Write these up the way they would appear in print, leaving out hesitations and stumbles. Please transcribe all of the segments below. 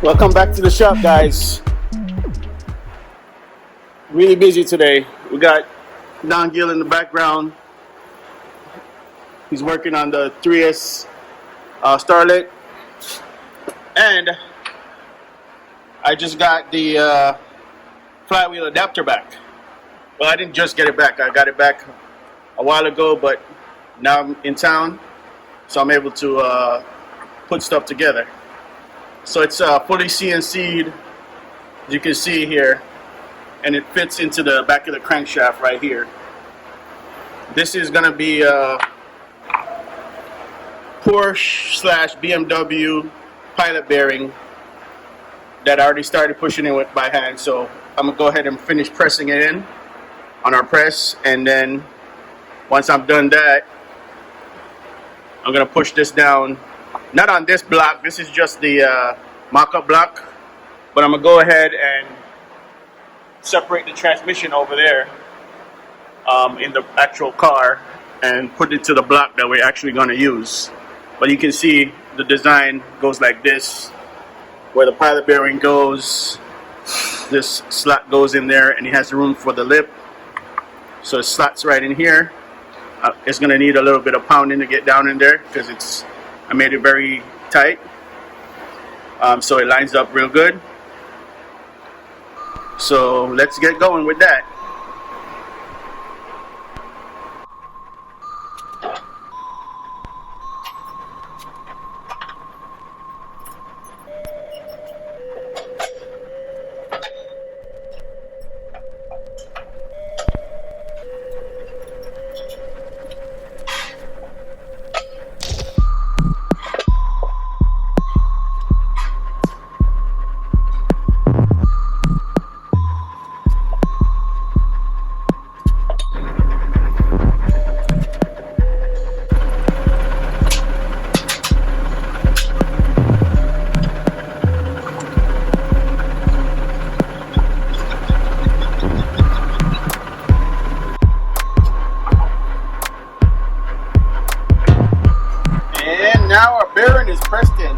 Welcome back to the shop, guys. Really busy today. We got Don Gill in the background. He's working on the 3S Starlet. And I just got the flywheel adapter back. Well, I didn't just get it back. I got it back a while ago, but now I'm in town, so I'm able to put stuff together. So it's fully CNC'd, as you can see here, and it fits into the back of the crankshaft right here. This is going to be a Porsche/BMW pilot bearing that I already started pushing it with by hand. So I'm going to go ahead and finish pressing it in on our press, and then once I'm done that, I'm going to push this down. Not on this block, this is just the mock-up block, but I'm going to go ahead and separate the transmission over there in the actual car and put it to the block that we're actually going to use. But you can see the design goes like this, where the pilot bearing goes, this slot goes in there, and it has room for the lip, so it slots right in here. It's going to need a little bit of pounding to get down in there because I made it very tight, so it lines up real good. So let's get going with that. Now our bearing is pressed in.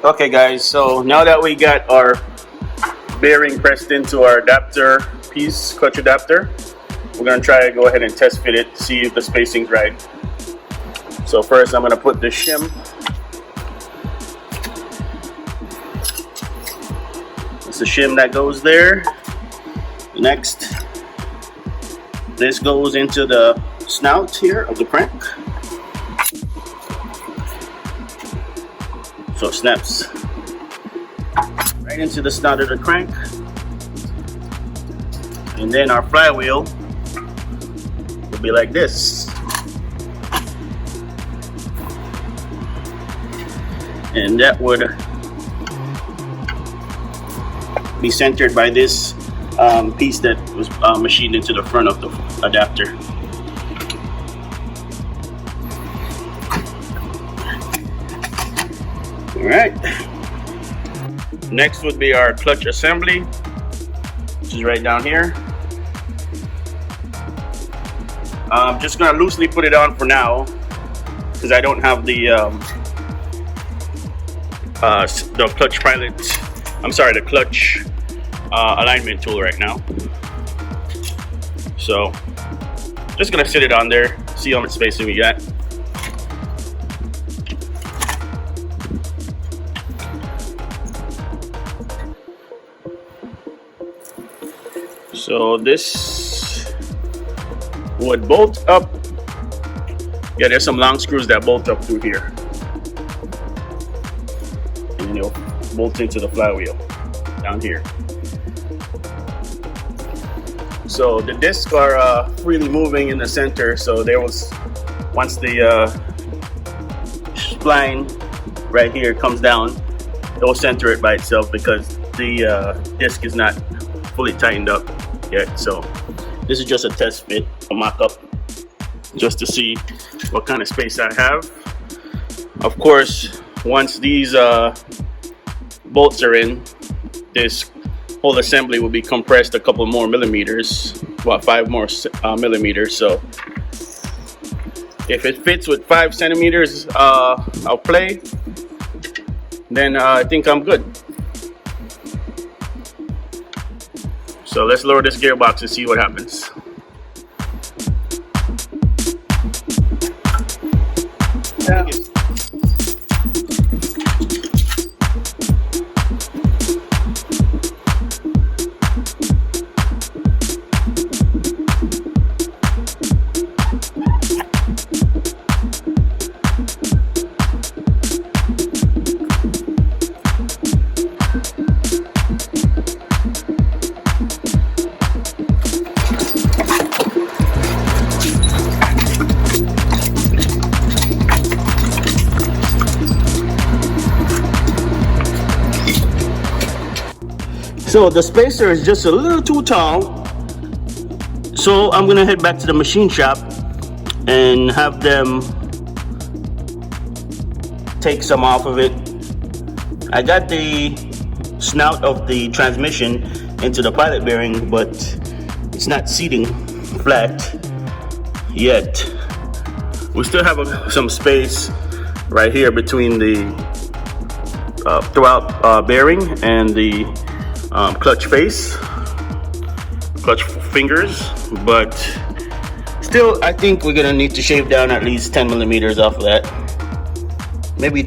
Okay guys, so now that we got our bearing pressed into our adapter piece, clutch adapter, we're going to try to go ahead and test fit it, see if the spacing's right. So first I'm going to put the shim. It's the shim that goes there. Next, this goes into the snout here of the crank. So it snaps right into the snout of the crank. And then our flywheel will be like this. And that would be centered by this piece that was machined into the front of the adapter. Alright, next would be our clutch assembly, which is right down here. I'm just going to loosely put it on for now because I don't have the clutch pilot, the clutch alignment tool right now. So just gonna sit it on there, see how much spacing we got. So this would bolt up. Yeah, there's some long screws that bolt up through here, and it'll bolt into the flywheel down here. So the discs are freely moving in the center, so there was, once the spline right here comes down, it will center it by itself because the disc is not fully tightened up yet. So this is just a test fit, a mock-up, just to see what kind of space I have. Of course, once these bolts are in, this whole assembly will be compressed a couple more millimeters, about 5 more millimeters. So If it fits with 5 centimeters of play, then I think I'm good. So let's lower this gearbox and see what happens. Yeah. So the spacer is just a little too tall, so I'm gonna head back to the machine shop and have them take some off of it. I got the snout of the transmission into the pilot bearing, but it's not seating flat yet. We still have some space right here between the throughout bearing and the clutch face, clutch fingers, but still I think we're gonna need to shave down at least 10 millimeters off of that, maybe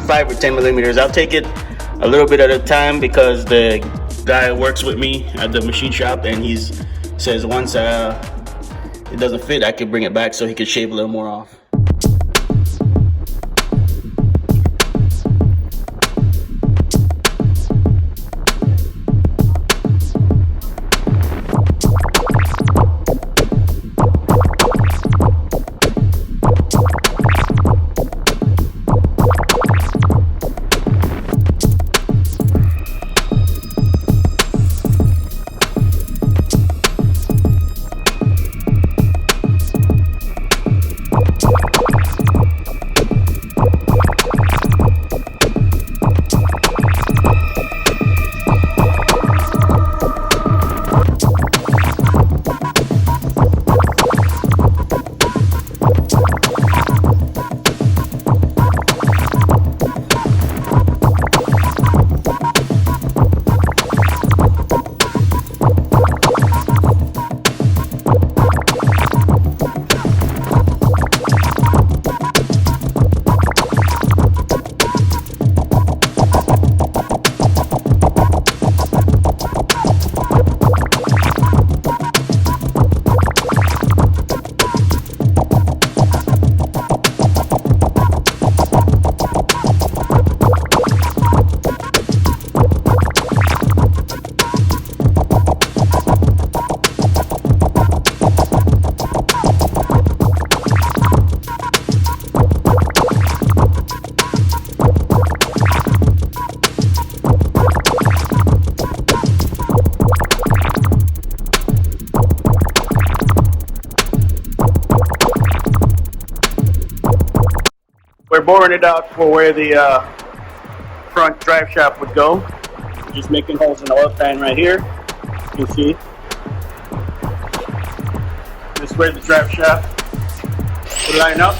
5 or 10 millimeters. I'll take it a little bit at a time because the guy works with me at the machine shop and he says once it doesn't fit I can bring it back so he can shave a little more off. We're boring it out for where the front drive shaft would go. Just making holes in the oil pan right here. You can see. This is where the drive shaft would line up.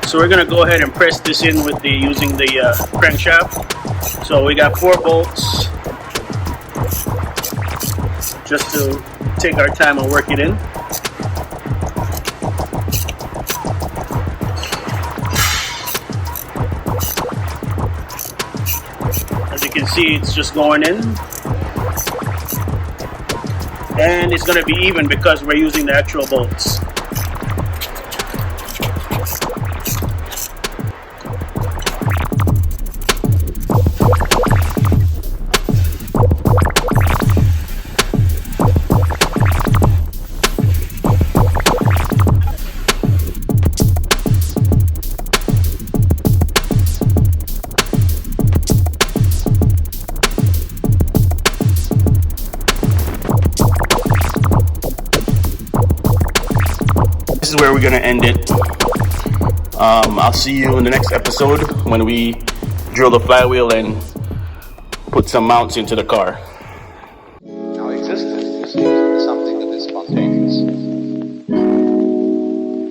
So we're gonna go ahead and press this in with using the crankshaft. So we got 4 bolts, just to take our time and work it in. As you can see, it's just going in. And it's going to be even because we're using the actual bolts. This is where we're gonna end it. I'll see you in the next episode when we drill the flywheel and put some mounts into the car. Now, existence, you see, is something that is spontaneous.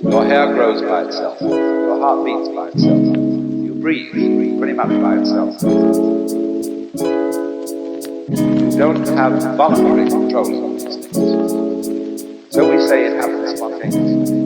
Your hair grows by itself. Your heart beats by itself. You breathe pretty much by itself. You don't have voluntary control of these things. So we say it happens spontaneously.